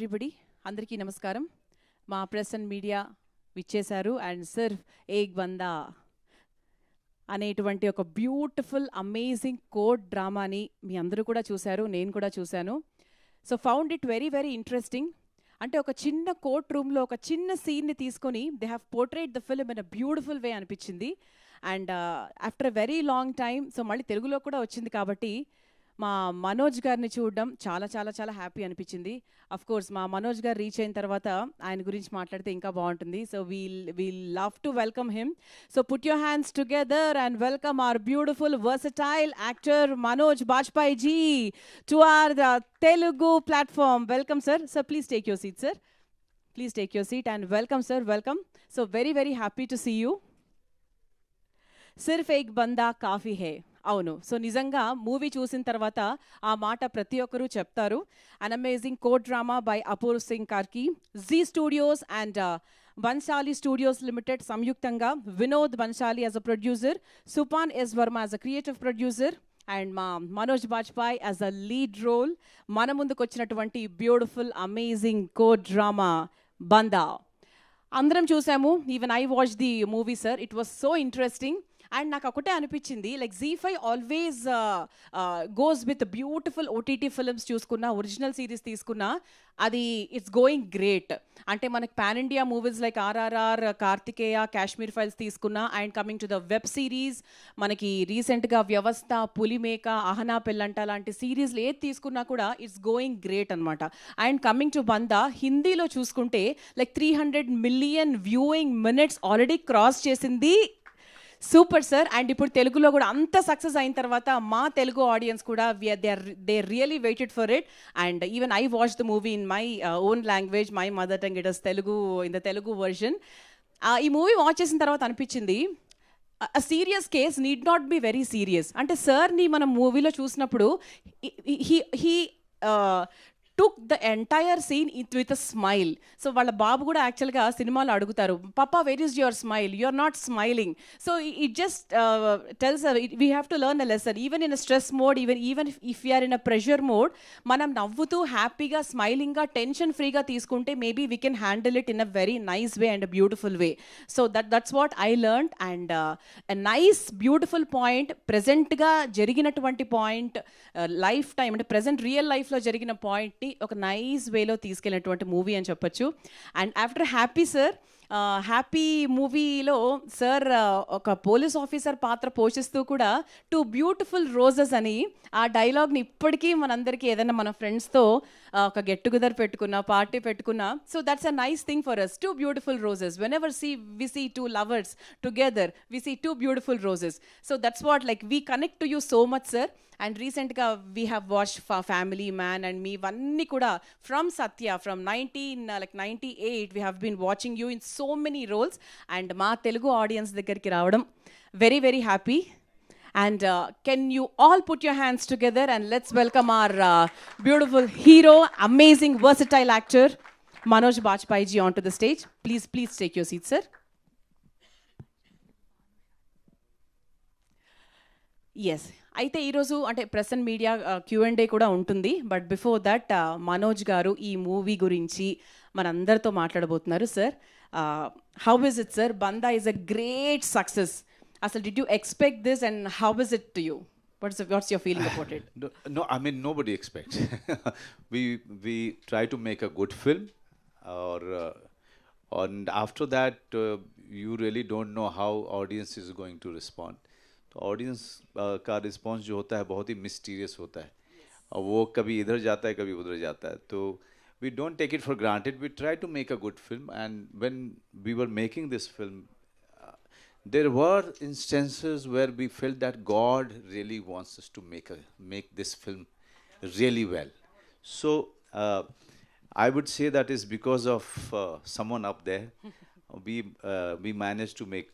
Everybody అందరికీ నమస్కారం. మా ప్రెస్ అండ్ మీడియా విచ్చేశారు అండ్ సిర్ఫ్ ఏక్ బందా అనేటువంటి ఒక బ్యూటిఫుల్ అమేజింగ్ కోర్ట్ డ్రామాని మీ అందరూ కూడా చూశారు, నేను కూడా చూశాను. So found it very very interesting. అంటే ఒక చిన్న కోర్ట్ రూమ్లో ఒక చిన్న సీన్ని తీసుకొని they have portrayed the film in a beautiful way అనిపించింది. And after a very long time so మళ్ళీ తెలుగులో కూడా వచ్చింది కాబట్టి మా మనోజ్ గారిని చూడడం చాలా చాలా చాలా హ్యాపీ అనిపించింది. అఫ్ కోర్స్ మా మనోజ్ గారు రీచ్ అయిన తర్వాత ఆయన గురించి మాట్లాడితే ఇంకా బాగుంటుంది. So we'll love to welcome him. So put your hands together and welcome our beautiful versatile actor Manoj Bajpayee ji to our Telugu platform. Welcome sir. Sir, please take your seat sir. Please take your seat and welcome sir. Welcome. So very very happy to see you. Sirf ek Bandaa Kaafi hai. అవును. So నిజంగా movie చూసిన తర్వాత ఆ మాట ప్రతి ఒక్కరూ చెప్తారు. An amazing court drama by Apoorv Singh Karki, Zee Studios and Bhansali Studios Limited సంయుక్తంగా Vinod Bhansali as a producer, Supan S Varma as a creative producer and మా Manoj Bajpayee as a lead role మన ముందుకు వచ్చినటువంటి beautiful amazing court drama Bandaa అందరం చూసాము. Even I watch the movie sir. It was so interesting. And నాకు ఒకటే అనిపించింది, like Zee five always goes with beautiful OTT films చూసుకున్నా, ఒరిజినల్ సిరీస్ తీసుకున్నా అది ఇట్స్ గోయింగ్ గ్రేట్. అంటే మనకి pan India movies like RRR, Karthikeya, Kashmir files తీసుకున్నా and coming to the web series మనకి రీసెంట్గా వ్యవస్థ, పులిమేక, అహనా పెళ్ళంట లాంటి సిరీస్లు ఏది తీసుకున్నా కూడా ఇట్స్ గోయింగ్ గ్రేట్ అనమాట. అండ్ కమింగ్ టు బందా హిందీలో చూసుకుంటే like 300 million viewing minutes already cross చేసింది. Super sir. అండ్ ఇప్పుడు తెలుగులో కూడా అంత సక్సెస్ అయిన తర్వాత మా తెలుగు ఆడియన్స్ కూడా they really waited for it. And even I watch the movie in my own language, my mother tongue. It is Telugu, in the Telugu version. ఈ మూవీ వాచ్ చేసిన తర్వాత అనిపించింది a serious case need not be very serious. అంటే సార్ని మనం మూవీలో చూసినప్పుడు he took the entire scene with a smile. So వాళ్ళ బాబు కూడా యాక్చువల్గా సినిమాలో అడుగుతారు, పాపా where is your smile, you are not smiling. So it just tells we have to learn a lesson. Even in a stress mode, even if you are in a pressure mode, మనం నవ్వుతూ హ్యాపీగా స్మైలింగ్గా tension ఫ్రీగా తీసుకుంటే maybe we can handle it in a very nice way and a beautiful way. So that's what I learn. And a nice beautiful point, ప్రెజెంట్గా జరిగినటువంటి point, life time అంటే present real లైఫ్లో జరిగిన పాయింట్ని ఒక నైస్ వేలో తీసుకెళ్ళినటువంటి మూవీ అని చెప్పొచ్చు. And after happy sir, happy మూవీలో సార్ ఒక పోలీస్ ఆఫీసర్ పాత్ర పోషిస్తూ కూడా 2 బ్యూటిఫుల్ రోజెస్ అని ఆ డైలాగ్ని ఇప్పటికీ మనందరికీ ఏదైనా మన ఫ్రెండ్స్తో ఒక గెట్ టుగెదర్ పెట్టుకున్నా, పార్టీ పెట్టుకున్నా, so that's a nice thing for us. 2 beautiful roses. Whenever we see 2 lovers together, we see 2 beautiful roses. So that's what like we connect to you so much sir. And రీసెంట్గా we have watch Family Man and మీ ఇవన్నీ కూడా from Satya, from 98 we have been watching you in so many roles. And మా Telugu audience దగ్గరికి రావడం very very happy. And can you all put your hands together and let's welcome our beautiful hero, amazing versatile actor Manoj Bajpayee ji onto the stage. Please take your seat sir. Yes. అయితే ఈరోజు అంటే press and media Q&A కూడా ఉంటుంది. But before that Manoj గారు ఈ movie గురించి మనందరితో మాట్లాడబోతున్నారు. Sir, how is it sir? Bandaa is a great success. అసలు did you expect this and how is it to you? What's your feeling about it? No, I mean nobody expects. we try to make a good film, and after that you really don't know how audience is going to respond. तो audience का response जो होता है बहुत ही mysterious होता है. और वो कभी इधर जाता है, कभी उधर जाता है. तो we don't take it for granted. We try to make a good film. And when we were making this film, there were instances where we felt that God really wants us to make this film really well. So I would say that is because of someone up there. We managed to make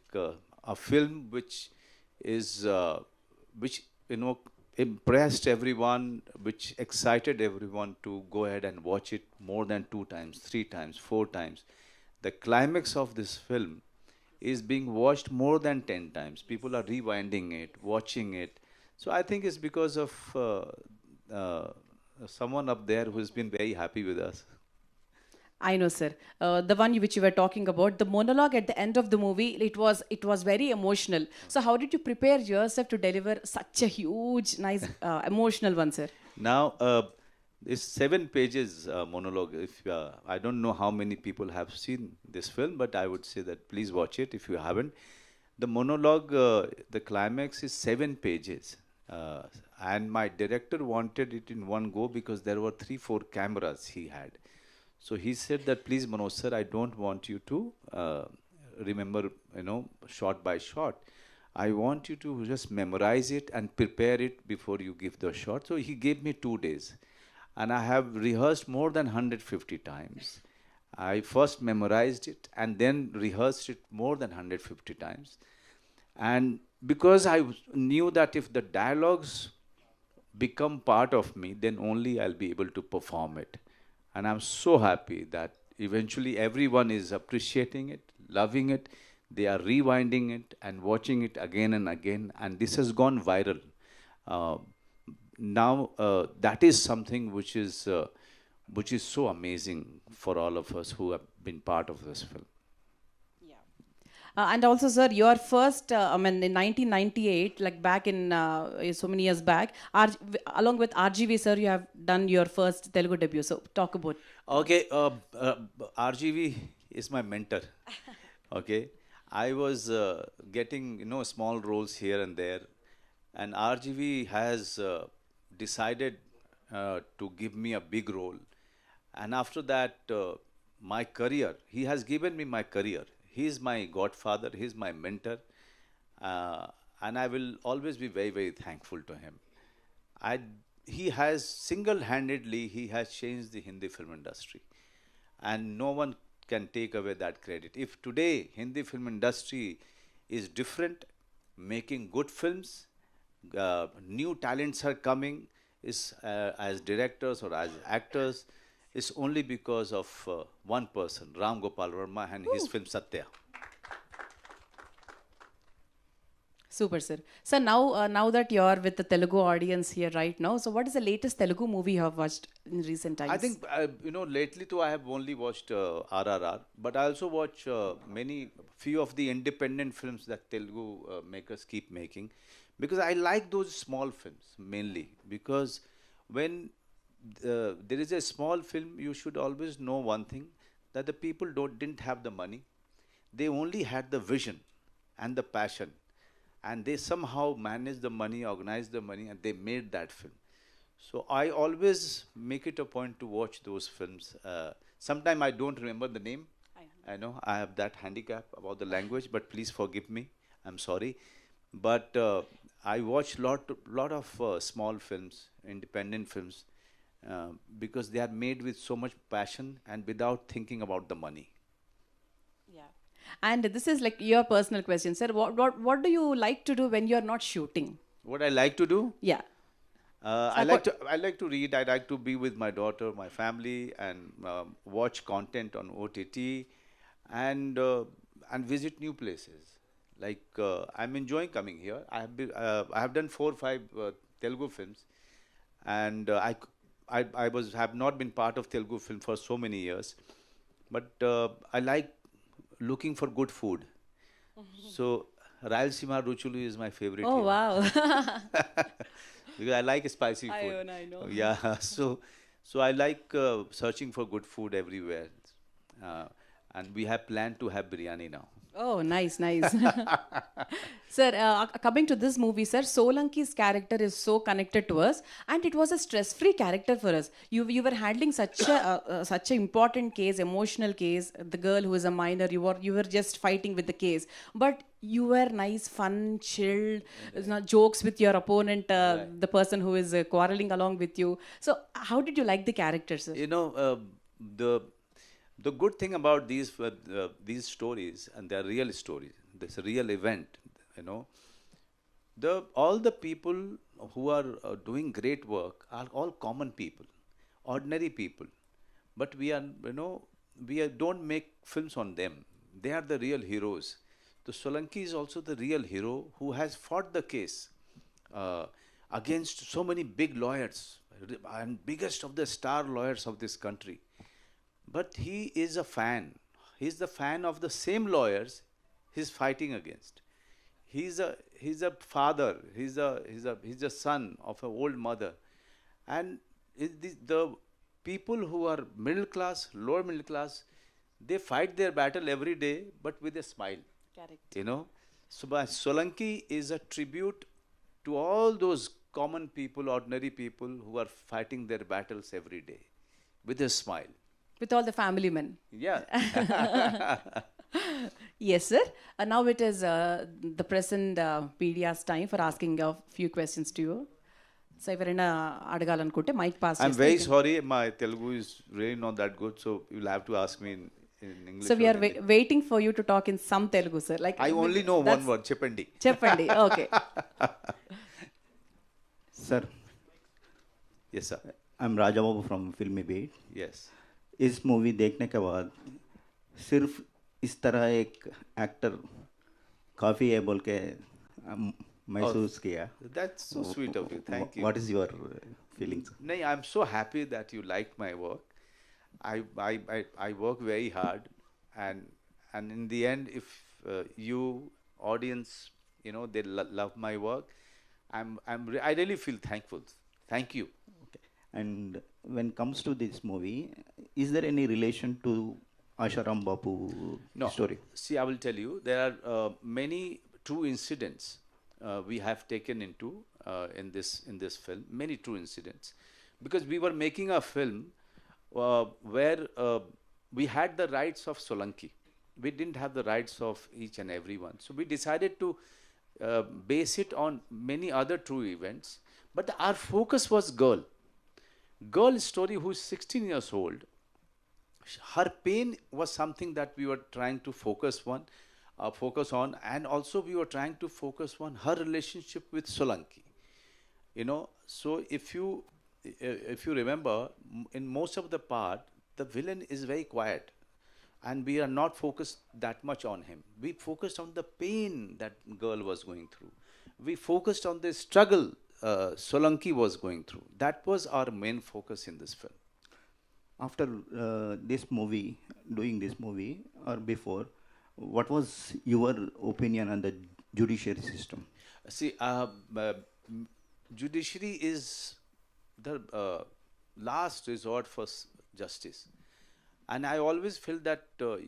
a film which impressed everyone, which excited everyone to go ahead and watch it more than 2 times, 3 times, 4 times. The climax of this film is being watched more than 10 times. People are rewinding it, watching it. So I think it's because of someone up there who's been very happy with us. I know, sir. The one which you were talking about, the monologue at the end of the movie, it was very emotional. So how did you prepare yourself to deliver such a huge, nice, emotional one, sir? Now, this 7 pages monologue. If I don't know how many people have seen this film, but I would say that please watch it if you haven't. The monologue, the climax is 7 pages, and my director wanted it in one go because there were 3, 4 cameras he had. So he said that please, Manoj sir, I don't want you to remember, shot by shot. I want you to just memorize it and prepare it before you give the shot. So he gave me 2 days. And I have rehearsed more than 150 times. I first memorized it and then rehearsed it more than 150 times. And because knew that if the dialogues become part of me, then only I'll be able to perform it. And I'm so happy that eventually everyone is appreciating it, loving it. They are rewinding it and watching it again and again. And this has gone viral. Uh, Now, that is something which is so amazing for all of us who have been part of this film. And also, sir, your first, I mean, in 1998, like back in so many years back, along with RGV, sir, you have done your first Telugu debut. So, talk about. Okay, RGV is my mentor. Okay, I was getting small roles here and there, and RGV has decided to give me a big role. And after that, my career, he has given me my career. He is my godfather, he is my mentor, and I will always be very, very thankful to him. I, he has single-handedly, he has changed the Hindi film industry. And no one can take away that credit. If today Hindi film industry is different, making good films, new talents are coming, is as directors or as actors, is only because of one person, Ram Gopal Verma, and his film Satya. Super, sir. So now that you are with the Telugu audience here right now, so what is the latest Telugu movie you have watched in recent times? I think lately too I have only watched RRR, but I also watch few of the independent films that Telugu makers keep making, because I like those small films mainly, because when there is a small film, you should always know one thing, that the people didn't have the money, they only had the vision and the passion, and they somehow managed the money, organized the money, and they made that film. So I always make it a point to watch those films. Sometime I don't remember the name. I know I have that handicap about the language, but please forgive me. I'm sorry. But I watch lot of small films, independent films, because they are made with so much passion and without thinking about the money. Yeah. And this is like your personal question, sir. What do you like to do when you're not shooting? What I like to do? Yeah. I like to read. I like to be with my daughter, my family, and watch content on OTT, and visit new places. Like I'm enjoying coming here. I have done 4 or 5 Telugu films, and have not been part of Telugu film for so many years, but I like looking for good food. So Rayalaseema Ruchulu is my favorite. Oh, here. wow. Because I like spicy food. I know. Yeah, so I like searching for good food everywhere, and we have planned to have biryani now. Oh, nice, nice. Sir, coming to this movie, sir, Solanki's character is so connected to us, and it was a stress-free character for us. You were handling such an important case, emotional case. The girl who is a minor, you were just fighting with the case, but you were nice, fun, chilled, jokes with your opponent, the person who is quarreling along with you. So, how did you like the character, sir? The good thing about these stories, and they're real stories, this real event, all the people who are doing great work are all common people, ordinary people, but don't make films on them. They are the real heroes. The Solanki is also the real hero who has fought the case against so many big lawyers and biggest of the star lawyers of this country. but he is a fan. He's the fan of the same lawyers he's fighting against. He's a father. He's a son of an old mother, and the people who are middle class, lower middle class, they fight their battle every day, but with a smile. Correct. You know, so Solanki is a tribute to all those common people, ordinary people who are fighting their battles every day with a smile. With all the family men. Yeah. Yes, sir. Now it is the present media's time for asking a few questions to you. So ఎవరైనా అడగాలనుకుంటే mike pass I'm very sorry, my Telugu is really not that good, so you'll have to ask me in English. So or we're Hindi. Waiting for you to talk in some Telugu sir like I only know one word, Cheppandi. చెప్పండి okay sir, Yes, sir. I am Raja Babu from Filmibeat. Yes. इस movie देखने के बाद सिर्फ इस तरह एक actor काफ़ी है बोल के महसूस किया. That's so sweet of you. Thank you. What is your feelings? No, I'm so happy that you like my work. I work very hard, and in the end, if you audience, they love my work, I really feel thankful. Thank you. Okay. And when comes to this movie, is there any relation to Asharam Bapu No. story? See, I will tell you, there are many true incidents we have taken into in this film. Many true incidents, because we were making a film where we had the rights of Solanki. We didn't have the rights of each and every one. So we decided to base it on many other true events. But our focus was girl. Girl story who is 16 years old. Her pain was something that we were trying to focus on, and also we were trying to focus on her relationship with Solanki. So if you remember, in most of the part, the villain is very quiet, and we are not focused that much on him. We focused on the pain that girl was going through. We focused on the struggle Solanki was going through. That was our main focus in this film. After doing this movie or before, what was your opinion on the judiciary system? See, judiciary is the last resort for justice, and I always feel that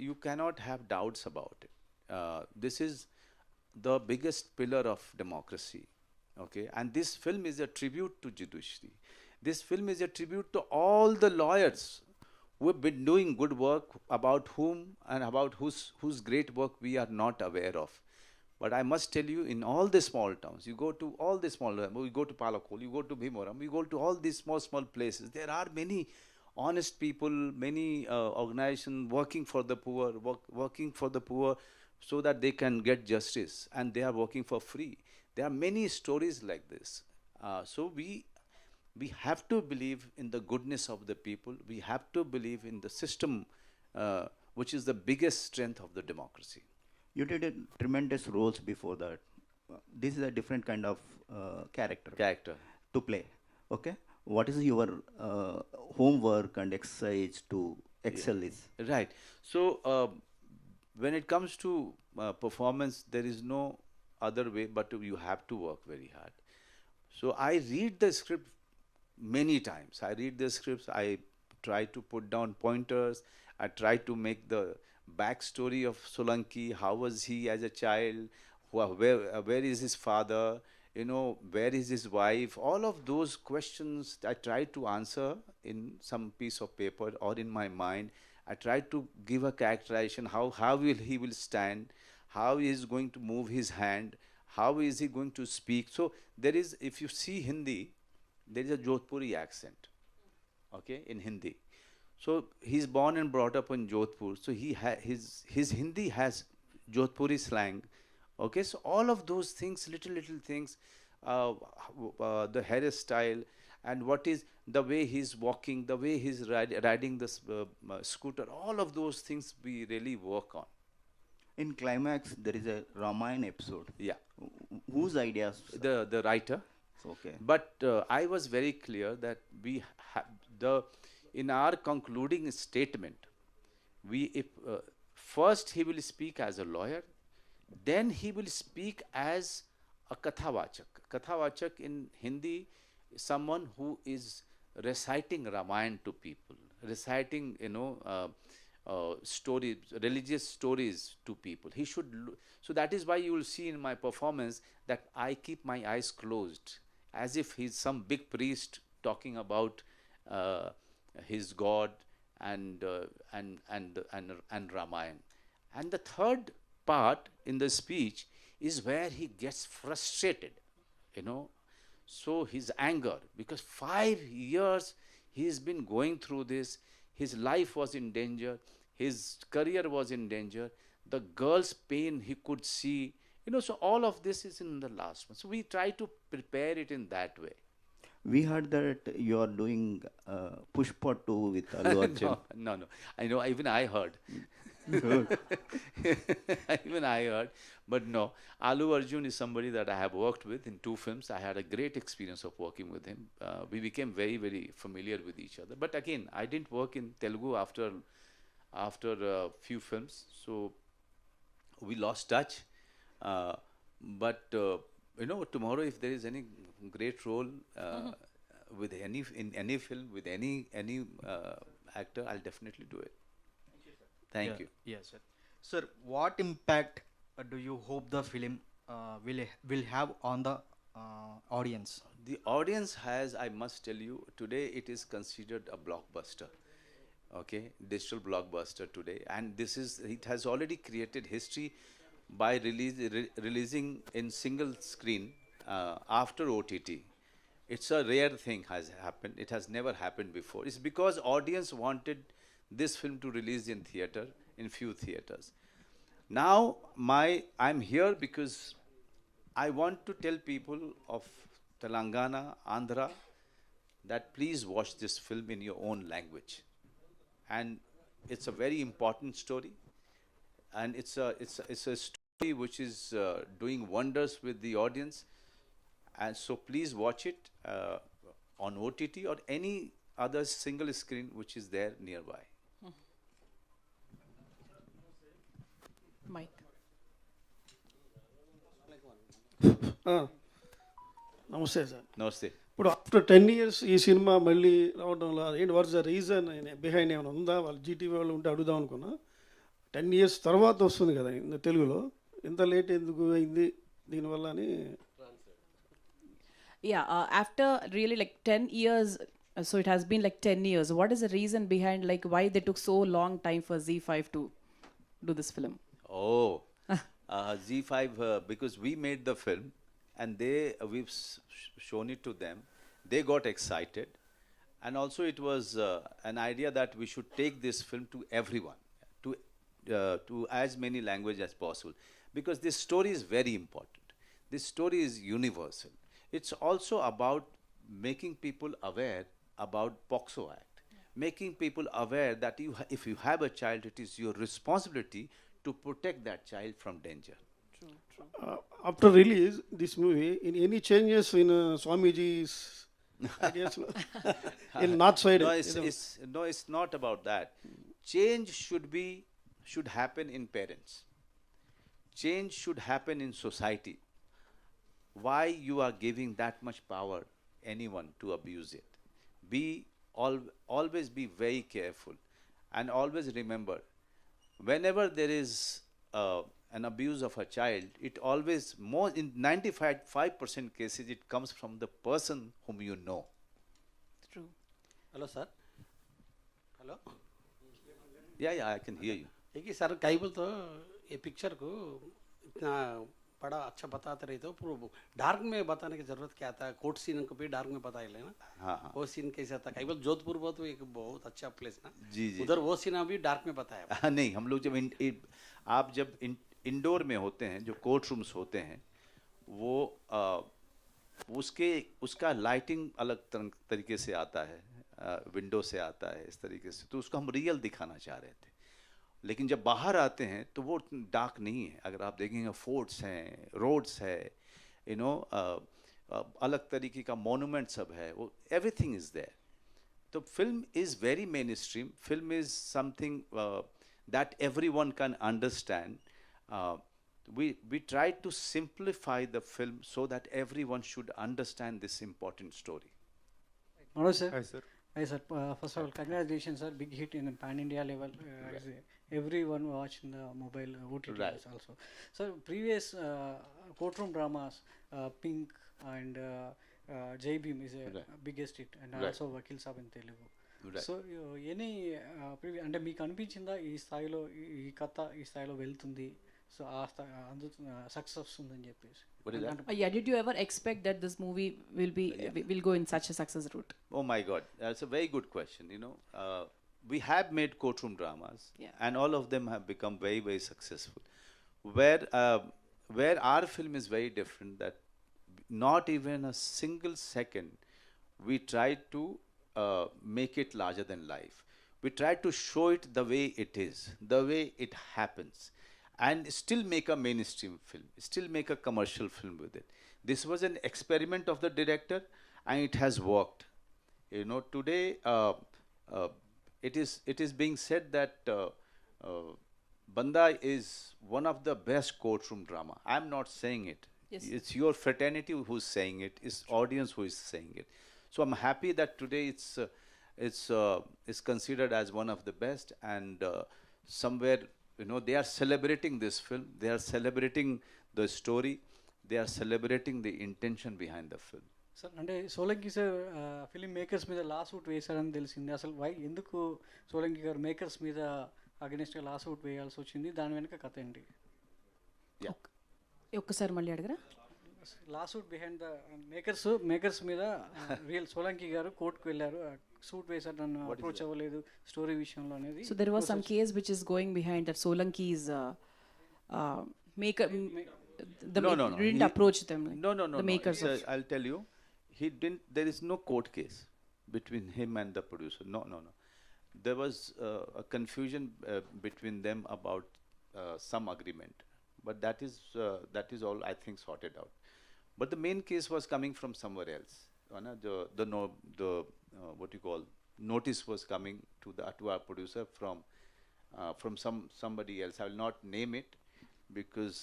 you cannot have doubts about it. This is the biggest pillar of democracy, okay? And this film is a tribute to judiciary. This film is a tribute to all the lawyers who have been doing good work, about whom and about whose great work we are not aware of. But I must tell you, in all the small towns, you go to all the small, we go to Palakol, you go to Bhimoram, we go to all these small places. There are many honest people, many organizations working for the poor, working for the poor so that they can get justice, and they are working for free. There are many stories like this. So we have to believe in the goodness of the people. We have to believe in the system, which is the biggest strength of the democracy. You did a tremendous roles before that. This is a different kind of character to play. Okay, what is your homework and exercise to excel this? Right. So when it comes to performance, there is no other way but you have to work very hard. So I read the script many times. I read the scripts. I try to put down pointers. I try to make the backstory of Solanki. How was he as a child? Where is his father? Where is his wife? All of those questions I try to answer in some piece of paper or in my mind. I try to give a characterization. How will he stand? How he is going to move his hand? How is he going to speak? So there is, if you see Hindi, there is a Jodhpuri accent, okay, in Hindi. So he's born and brought up in Jodhpur. So his Hindi has Jodhpuri slang, okay. So all of those things, little things, the hairstyle, and what is the way he's walking, the way he's riding this scooter, all of those things we really work on. In climax, there is a Ramayana episode. Yeah. Whose ideas? The writer. Okay. But I was very clear that in our concluding statement, if first he will speak as a lawyer, then he will speak as a kathavachak. Kathavachak in Hindi is someone who is reciting Ramayana to people, reciting, stories, religious stories to people. He should. So that is why you will see in my performance that I keep my eyes closed, as if he's some big priest talking about his God and Ramayana. And the third part in the speech is where he gets frustrated, So his anger, because 5 years he's been going through this, his life was in danger, his career was in danger, the girl's pain he could see, so all of this is in the last one. So we try to prepare it in that way. We heard that you are doing Pushpa 2 with Allu Arjun. No. I know, even I heard. Even I heard. But no, Allu Arjun is somebody that I have worked with in 2 films. I had a great experience of working with him. We became very, very familiar with each other. But again, I didn't work in Telugu after a few films. So we lost touch. But tomorrow if there is any great role with in any film with any actor, I'll definitely do it. Thank you. Yes, sir. Sir, what impact do you hope the film will have on the audience? The audience has, I must tell you, today it is considered a blockbuster. Okay, digital blockbuster today, and it has already created history by releasing in single screen after OTT. It's a rare thing has happened. It has never happened before. It's because audience wanted this film to release in theater, in few theaters. Now I'm here because I want to tell people of Telangana, Andhra, that please watch this film in your own language. And it's a very important story, and it's a story which is doing wonders with the audience. And so please watch it on OTT or any other single screen which is there nearby. Mike. నమస్తే sir. Namaste. ఇప్పుడు after 10 years ఈ cinema మళ్ళీ రావడంలో ఏంటి what's the reason behind ఏమైనా ఉందా? వాళ్ళు Zee TV వాళ్ళు ఉంటే అడుగుదాం అనుకున్నా. 10 ఇయర్స్ తర్వాత వస్తుంది కదా తెలుగులో, ఇంత లేట్ ఎందుకు అయింది దీనివల్ల అని. Yeah, after really like 10 years, so it has been like 10 years. What is the reason behind like why they took so long time for Z5 to do this film? Oh, Z5, because we made the film and we've shown it to them. They got excited. And also it was an idea that we should take this film to everyone, to as many languages as possible. Because this story is very important. This story is universal. It's also about making people aware about POXO Act, making people aware that if you have a child, it is your responsibility to protect that child from danger. True. After release this movie, any changes in Swamiji's ideas in north side? No, it's not about that. Change should happen in parents. Change should happen in society. Why you are giving that much power anyone to abuse it? Always be very careful, and always remember, whenever there is an abuse of a child, it always, more in 95% cases, it comes from the person whom you know. True. Hello, sir. Hello. Yeah, I can hear you. एक ही sir काइबल तो ये picture को इतना बड़ा अच्छा बताते रहे तो पूरा डार्क में बताने की जरूरत क्या था? कोर्ट सीन को भी डार्क में बताया लेना. हाँ. वो सीन कैसा था? काइबल जोधपुर वो तो एक बहुत अच्छा प्लेस ना. जी. उधर वो सीन अभी डार्क में बताया. नहीं, हम लोग आप जब इंडोर में होते हैं, जो कोर्ट रूम्स होते हैं, वो उसका लाइटिंग अलग तरीके से आता है, विंडो से आता है, इस तरीके से, तो उसको हम रियल दिखाना चाह रहे थे. लेकिन जब बाहर आते हैं तो वो डार्क नहीं है. अगर आप देखेंगे, फोर्ट्स हैं, रोड्स है, अलग तरीके का मोनूमेंट सब है, वो एवरीथिंग इज देयर. तो film is very main stream. Film is something that everyone can understand. We try to simplify the film so that everyone should understand this important story. Manoj sir. Hi, sir. Hi sir. First of all, congratulations sir. Big hit in pan-India level. Everyone watch in the mobile OTT Right. also. So previous courtroom dramas, Pink and Jai Bhim is a Right. biggest hit, and Right. also Vakil Saab in Telugu. Right. So any అంటే మీకు అనిపించిందా ఈ స్థాయిలో ఈ కథ ఈ స్థాయిలో వెళ్తుంది, సో ఆ స్థాయి అందుతుంది సక్సెస్ వస్తుందని చెప్పేసి? What is that? Yeah, did you ever expect that this movie will go in such a success route? Oh my God, that's a very good question. We have made courtroom dramas, Yeah. and all of them have become very, very successful. Where our film is very different, that not even a single second we tried to make it larger than life. We tried to show it the way it is, the way it happens, and still make a mainstream film, still make a commercial film with it. This was an experiment of the director, and it has worked. Today it is being said that Bandaa is one of the best courtroom drama. I'm not saying it. Yes. It's your fraternity who's saying it. It's audience who is saying it. So I'm happy that today it's considered as one of the best, and somewhere they are celebrating this film. They are celebrating the story. They are celebrating the intention behind the film. Sir అంటే Solanki sir film makers మీద లా suit వేశారని తెలిసింది. అసలు ఎందుకు సోలంకి గారు makers మీద అగెనిస్ట్గా లా suit వేయాల్సి వచ్చింది, దాని వెనుక కథ ఏంటి? ఒక్కసారి మళ్ళీ అడగరా? లా సూట్ బిహైండ్ ద మేకర్స్ మీద రియల్ సోలంకి గారు కోర్టుకు వెళ్ళారు, సూట్ వేశారు, నన్ను అప్రోచ్ అవ్వలేదు స్టోరీ విషయంలో అనేది. So there was some case which is going behind that Solanki's maker. No. Didn't approach them. Like, No. The makers Sir, of. I'll tell you, he didn't. There is no court case between him and the producer. No. There was a confusion between them about some agreement, but that is all, I think, sorted out. But the main case was coming from somewhere else. The what you call notice was coming to our producer from somebody else. I will not name it, because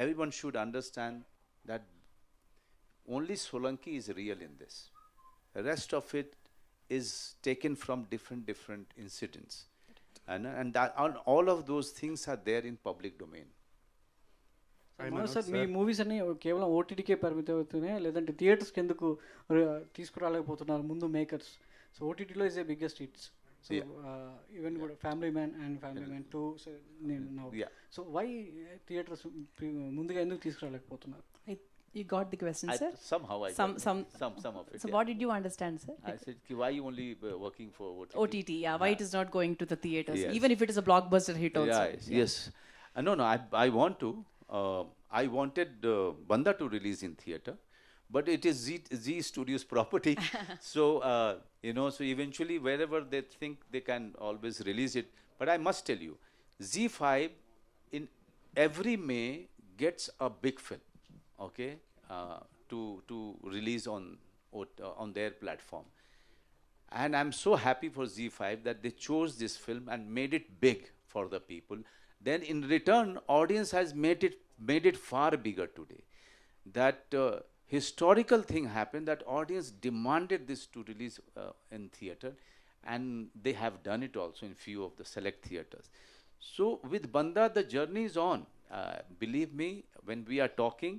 everyone should understand that only Solanki is real in this. The rest of it is taken from different incidents, and all of those things are there in public domain. Sir me movies అన్ని కేవలం ఓటీటీకే పరిమితం అవుతున్నాయి, లేదంటే థియేటర్స్కి ఎందుకు తీసుకురాలేకపోతున్నారు ముందు makers? So ఓటీటీలో is a biggest hits. So even కూడా Family Man and Family Man 2 now. So why theatres ముందుగా ఎందుకు తీసుకురాలేకపోతున్నారు? You got the question, sir? Somehow I Some some of it. So what did you understand, sir? I said, why you only working for OTT? OTT, yeah. Why it is not going to the theaters, Yes. even if it is a blockbuster hit also? Yes. No. I want to. I wanted Bandaa to release in theater, but it is Z Studios property. So so eventually wherever they think they can always release it. But I must tell you, Z5 in every May gets a big film, okay, to release on their platform. And I'm so happy for Z5 that they chose this film and made it big for the people. Then in return, audience has made it far bigger today. That historical thing happened, that audience demanded this to release in theater, and they have done it also in few of the select theaters. So with Bandaa, the journey is on. Believe me, when we are talking,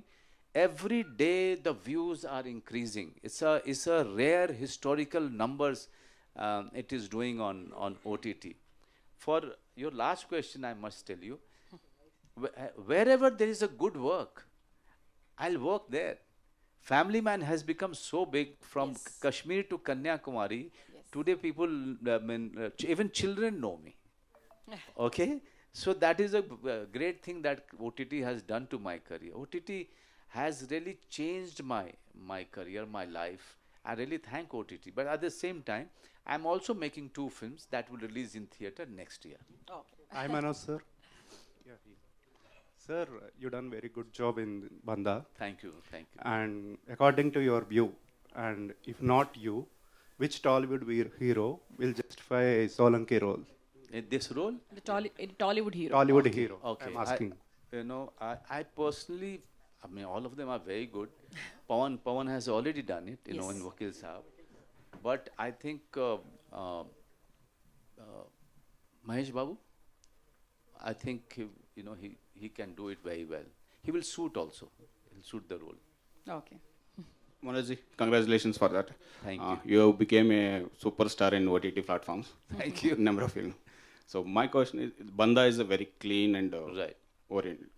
every day the views are increasing. It's a rare historical numbers it is doing on OTT. For your last question, I must tell you, wherever there is a good work, I'll work there. Family Man has become so big from Kashmir to Kanyakumari. Today people, even children know me. Okay? So that is a great thing that OTT has done to my career. OTT has really changed my career, my life. I really thank OTT. But at the same time, I'm also making 2 films that will release in theater next year. Hi, Manoj, sir. Sir, you done very good job in Bandaa. Thank you. And according to your view, and if not you, which Tollywood hero will justify a Solanki role? This role? The Tollywood hero. Tollywood hero. Okay. I'm asking. I personally, I mean, all of them are very good. Pawan has already done it, in Vakil Sahab. But I think Mahesh Babu, I think, he can do it very well. He will suit also. He'll suit the role. Okay. Manoj, congratulations for that. Thank you. You became a superstar in OTT platforms. Thank you. Number of film. So my question is, Bandaa is a very clean and Right.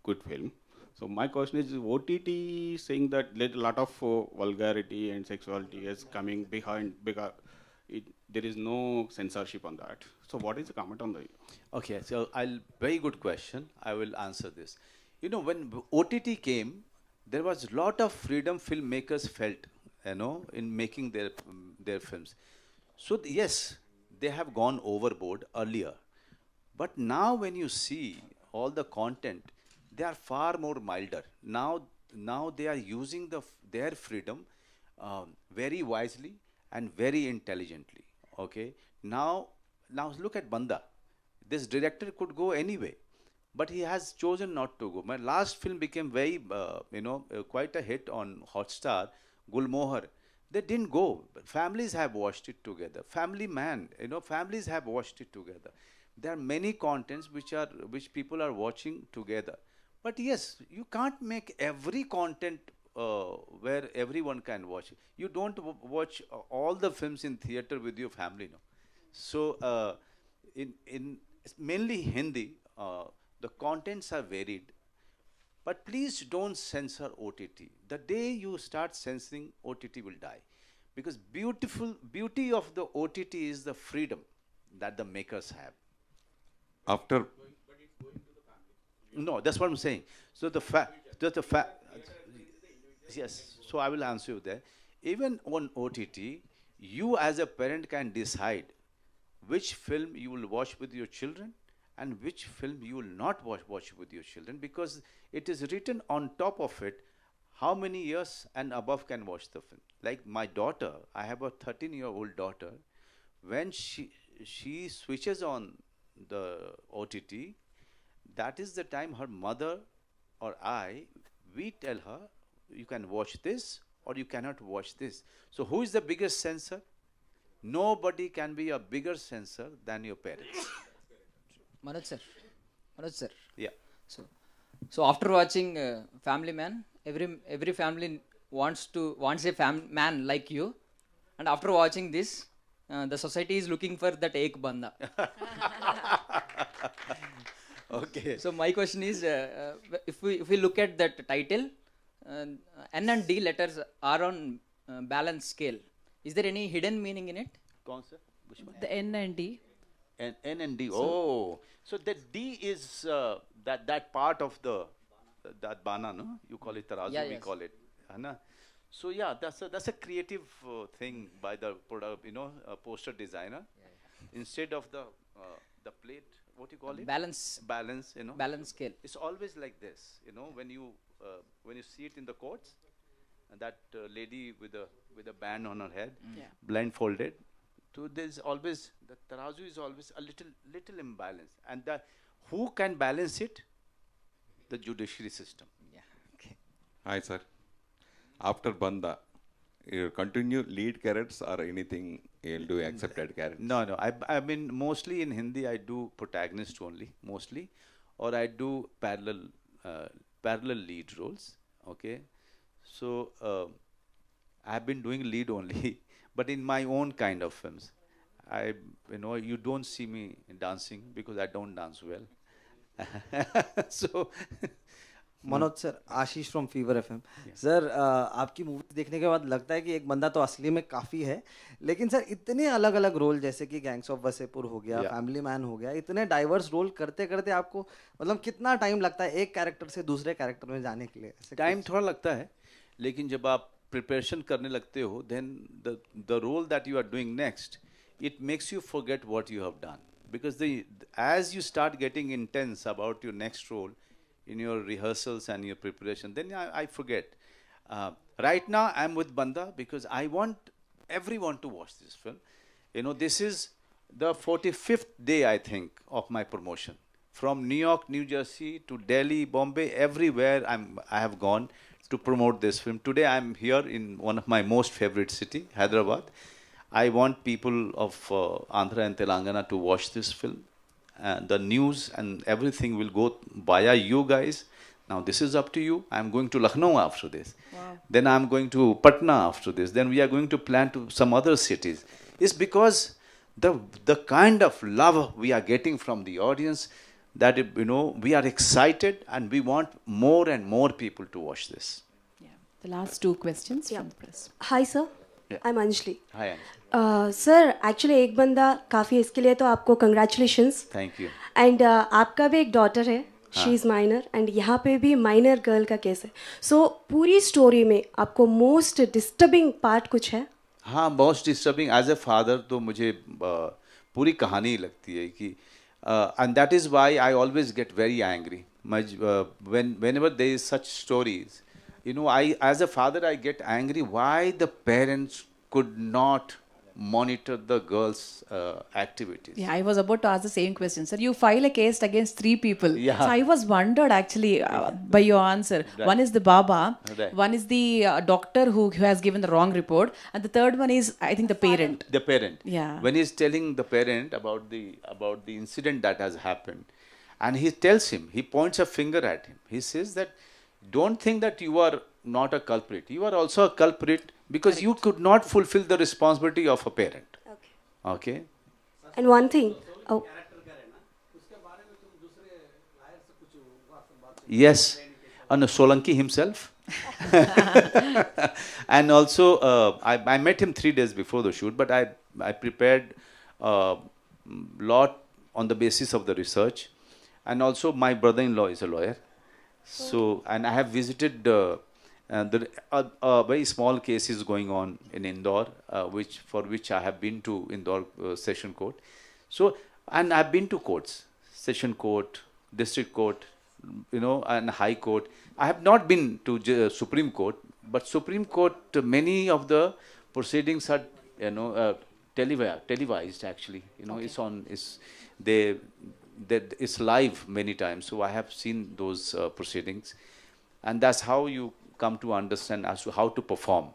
good film. So my question is, OTT saying that a lot of vulgarity and sexuality is coming behind because there is no censorship on that. So what is the comment on that? Okay, so very good question. I will answer this. When OTT came, there was a lot of freedom filmmakers felt, in making their films. So yes, they have gone overboard earlier. But now when you see all the content, they are far more milder. Now they are using their freedom very wisely and very intelligently. Okay. Now look at Banda. This director could go anyway, but he has chosen not to go. My last film became very, quite a hit on Hotstar, Gulmohar. They didn't go. Families have watched it together. Family Man, families have watched it together. There are many contents which people are watching together. But yes, you can't make every content where everyone can watch it. You don't watch all the films in theater with your family, no. So in mainly Hindi, the contents are varied. But please don't censor OTT. The day you start censoring, OTT will die. Because beauty of the OTT is the freedom that the makers have. After No, that's what I'm saying. So yes, so I will answer you there. Even on OTT, you as a parent can decide which film you will watch with your children and which film you will not watch with your children, because it is written on top of it how many years and above can watch the film. Like my daughter, I have a 13-year-old daughter. When she switches on the OTT, that is the time her mother or we tell her, you can watch this or you cannot watch this. So who is the biggest censor? Nobody can be a bigger censor than your parents. Manoj sir. Yeah. So after watching Family Man, every family wants a man like you, and after watching this, the society is looking for that ek banda. Okay. So my question is, if we look at that title, N and D letters are on balance scale. Is there any hidden meaning in it? Kaun sa? Which one? The N and D. N and D. So that D is that part of that bana, no? You call it tarazu, Yeah, we yes. call it. Hai. So yeah, that's a creative thing by the poster designer. Instead of the plate, what you call it? Balance. Balance, Balance scale. It's always like this, when you see it in the courts, and that lady with a band on her head, Yeah. blindfolded. So there's always the tarazu is always a little imbalance, and who can balance it? The judiciary system. Yeah. Okay. Hi sir. After Banda, you continue lead characters or anything you'll do accepted characters? No. I mean, mostly in Hindi I do protagonist only, mostly, or I do parallel lead roles. Okay, so I've been doing lead only, but in my own kind of films. You don't see me dancing because I don't dance well. So Manoj sir, Ashish from fever FM sir, आपकी movie देखने के बाद लगता है कि एक बंदा तो असली में काफ़ी है, लेकिन सर इतने अलग अलग रोल, जैसे कि गैंग्स ऑफ वसेपुर हो गया, फैमिली मैन हो गया, इतने डाइवर्स रोल करते करते आपको मतलब कितना टाइम लगता है एक कैरेक्टर से दूसरे कैरेक्टर में जाने के लिए? टाइम थोड़ा लगता है, लेकिन जब आप प्रिपरेशन करने लगते हो, then the role that you are doing next, it makes you forget what you have done, because as you start getting intense about your next role in your rehearsals and your preparation, then I forget. Right now I'm with Banda because I want everyone to watch this film. This is the 45th day, I think, of my promotion. From New York, New Jersey to Delhi, Bombay, everywhere I have gone to promote this film. Today I'm here in one of my most favorite city, Hyderabad. I want people of Andhra and Telangana to watch this film. The news and everything will go via you guys. Now this is up to you. I'm going to Lucknow after this. Wow. Then I'm going to Patna after this. Then we are going to plan to some other cities. It's because the kind of love we are getting from the audience that we are excited and we want more and more people to watch this. The last two questions from the press. Hi sir, I'm Anjali. Hi Anjali. Sir, actually एक बंदा काफ़ी इसके लिए तो आपको congratulations. Thank you. And आपका भी एक daughter है, she is minor and यहाँ पे भी minor girl का केस है. So पूरी story में आपको most disturbing part कुछ है? हाँ, most disturbing as a father तो मुझे पूरी कहानी लगती है कि and that is why I always get very angry. Whenever there is such stories, I as a father I get angry why the parents could not monitor the girls' activities. Yeah, I was about to ask the same question. Sir, you file a case against 3 people. Yeah. So I was wondered actually by your answer. Right. One is the Baba, Right. one is the doctor who has given the wrong report, and the third one is, I think, the parent. The parent. Yeah. When he's telling the parent about the incident that has happened, and he tells him, he points a finger at him. He says that, don't think that you are not a culprit. You are also a culprit because you could not fulfill the responsibility of a parent. Okay. And one thing. Oh. Yes. And Solanki himself. And also, I met him 3 days before the shoot, but I prepared a lot on the basis of the research. And also, my brother-in-law is a lawyer. So, and I have visited very small cases going on in Indore, for which I have been to Indore Session Court. So, and I've been to courts, Session Court, District Court, and High Court. I have not been to Supreme Court, but Supreme Court, many of the proceedings are, televised actually. It's live many times. So I have seen those proceedings, and that's how you come to understand as to how to perform.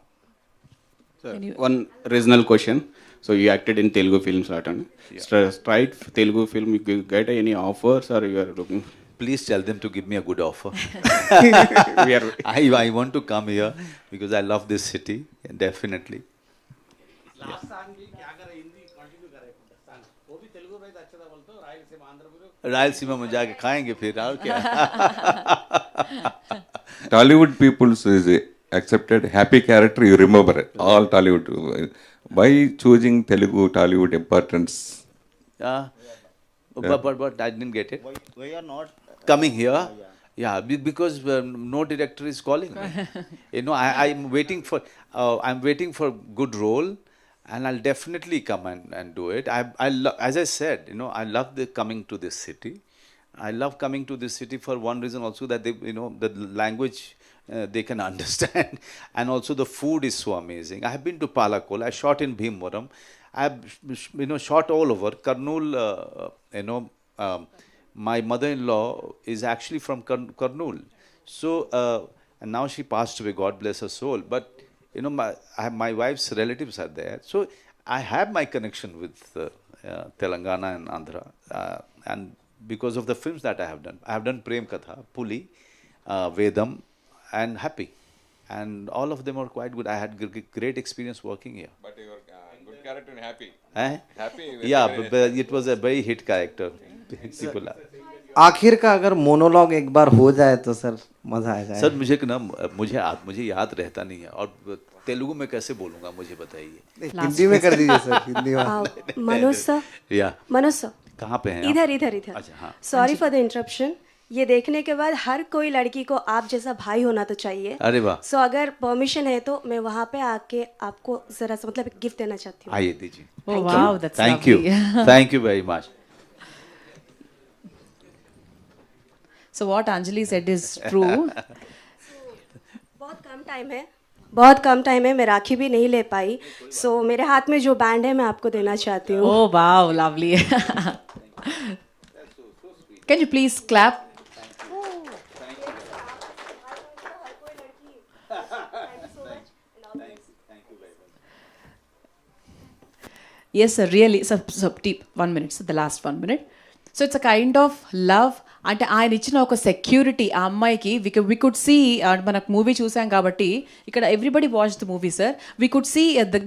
Sir, one regional question. So you acted in Telugu films, straight Telugu film. You get any offers, or you are looking? Please tell them to give me a good offer. I want to come here because I love this city, definitely. Rayalaseema में जाके खाएंगे फिर और क्या. Tollywood people is accepted happy character. You remember it, all Tollywood. Why choosing Telugu Tollywood importance? But I didn't get it. Why you are not coming here? Yeah, because no director is calling me. I'm waiting for good role. And I'll definitely come and do it. As I said, I love coming to this city. I love coming to this city for one reason also, that they, the language they can understand, and also the food is so amazing. I have been to Palakol. I shot in Bhimwaram. I have shot all over Kurnool. My mother-in-law is actually from Kurnool. So and now she passed away. God bless her soul. But my wife's relatives are there. So I have my connection with Telangana and Andhra. And because of the films that I have done Prem Katha, Puli, Vedam, and Happy. And all of them are quite good. I had great experience working here. But your good character in Happy. Happy? Yeah, but it was a very hit character. People are. आखिर का अगर monologue एक बार हो जाए तो sir मजा आ जाए. Sir मुझे याद रहता नहीं है और तेलुगु में कैसे बोलूंगा मुझे बताइए. हिंदी में कर दीजिए सर. हिंदी में. मनोज सर. मनोज सर. कहाँ पे हैं? इधर. Sorry for the interruption. ये देखने के बाद हर कोई लड़की को आप जैसा भाई होना तो चाहिए. अरे वाह. सो अगर परमिशन है तो मैं वहाँ पे आके आपको जरा सा मतलब गिफ्ट देना चाहती हूँ. आइए दीजिए. Wow, that's Thank you. Thank you very much. So what Anjali said is true. बहुत कम टाइम है. बहुत कम टाइम है, मैं राखी भी नहीं ले पाई, सो मेरे हाथ में जो बैंड है मैं आपको देना चाहती हूँ. Oh wow, lovely. Can you please clap? Yes, sir, really. So deep. 1 minute, so the last 1 minute. So it's a kind of love. అంటే ఆయన ఇచ్చిన ఒక సెక్యూరిటీ ఆ అమ్మాయికి వి కుడ్ సీ మనకు మూవీ చూసాం కాబట్టి ఇక్కడ everybody watch the movie sir we could see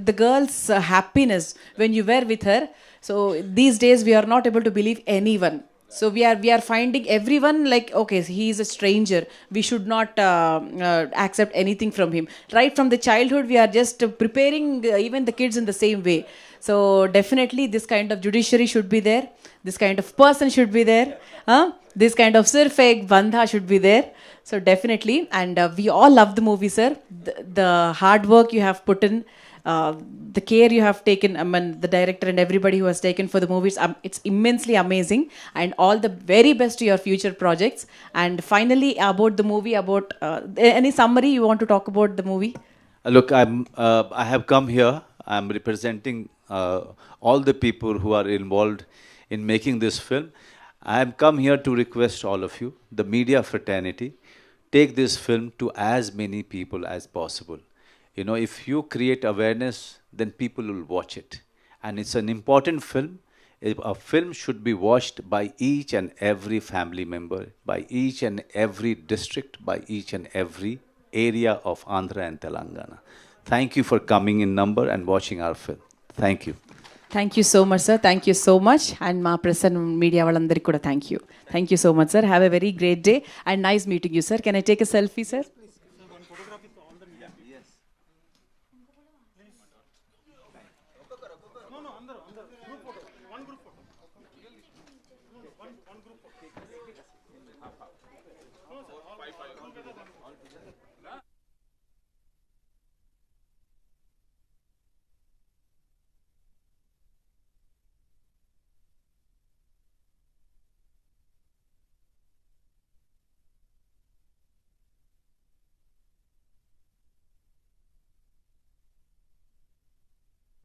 the girl's happiness when you were with her so these days we're not able to believe any one so we're finding every one like okay he is a stranger we should not accept anything from him right from the childhood we're just preparing even the kids in the same way so definitely this kind of judiciary should be there, this kind of person should be there, this kind of Sirf Bandaa should be there. So definitely, and we all love the movie, sir. The hard work you have put in, the care you have taken, I mean the director and everybody who has taken for the movies, it's immensely amazing, and all the very best to your future projects. And finally about the movie, about any summary you want to talk about the movie? Look, I have come here, I'm representing all the people who are involved in making this film. I have come here to request all of you, the media fraternity, take this film to as many people as possible. You know, if you create awareness, then people will watch it. And it's an important film. A film should be watched by each and every family member, by each and every district, by each and every area of Andhra and Telangana. Thank you for coming in number and watching our film. Thank you. Thank you so much, sir. Thank you so much. And ma press and media valandariki kuda thank you. Thank you so much, sir. Have a very great day and nice meeting you, sir. Can I take a selfie, sir?